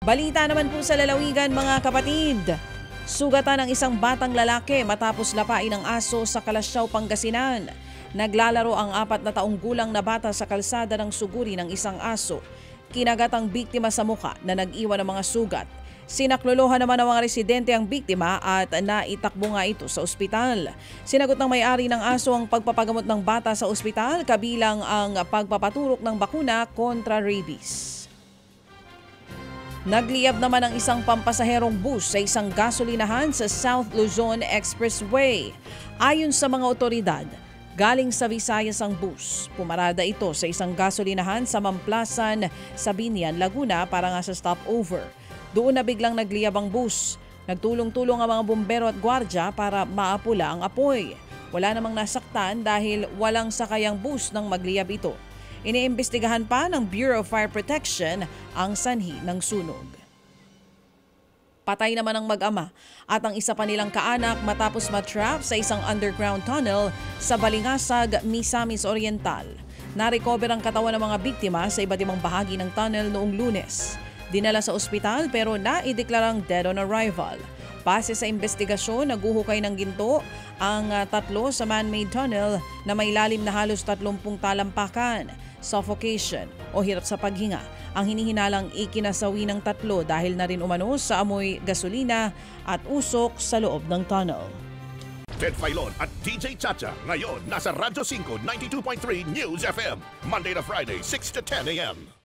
Balita naman po sa lalawigan mga kapatid. Sugatan ng isang batang lalaki matapos lapain ng aso sa Kalasyaw, Pangasinan. Naglalaro ang 4 na taong gulang na bata sa kalsada ng suguri ng isang aso. Kinagat ang biktima sa muka na nag-iwan ng mga sugat. Sinaklolohan naman ng mga residente ang biktima at naitakbo nga ito sa ospital. Sinagot ng may-ari ng aso ang pagpapagamot ng bata sa ospital kabilang ang pagpapaturok ng bakuna kontra rabies. Nagliyab naman ang isang pampasaherong bus sa isang gasolinahan sa South Luzon Expressway. Ayon sa mga otoridad, galing sa Visayas ang bus. Pumarada ito sa isang gasolinahan sa Mamplasan, Sabinian, Laguna para nga sa stopover. Doon na biglang nagliyab ang bus. Nagtulong-tulong ang mga bumbero at gwardya para maapula ang apoy. Wala namang nasaktan dahil walang sakayang bus nang magliyab ito. Iniimbestigahan pa ng Bureau of Fire Protection ang sanhi ng sunog. Patay naman ang mag-ama at ang isa pa nilang kaanak matapos matrap sa isang underground tunnel sa Balingasag, Misamis Oriental. Narecover ang katawan ng mga biktima sa iba't ibang bahagi ng tunnel noong Lunes. Dinala sa ospital pero naideklarang dead on arrival. Base sa investigasyon, naguhukay ng ginto ang 3 sa man-made tunnel na may lalim na halos 30 talampakan. Suffocation o hirap sa paghinga ang hinihinalang ikinasawi ng 3 dahil na rin umano sa amoy gasolina at usok sa loob ng tunnel. Ted Filon at DJ Chacha ngayon nasa Radyo 5 92.3 News FM Monday to Friday 6 to 10 a.m.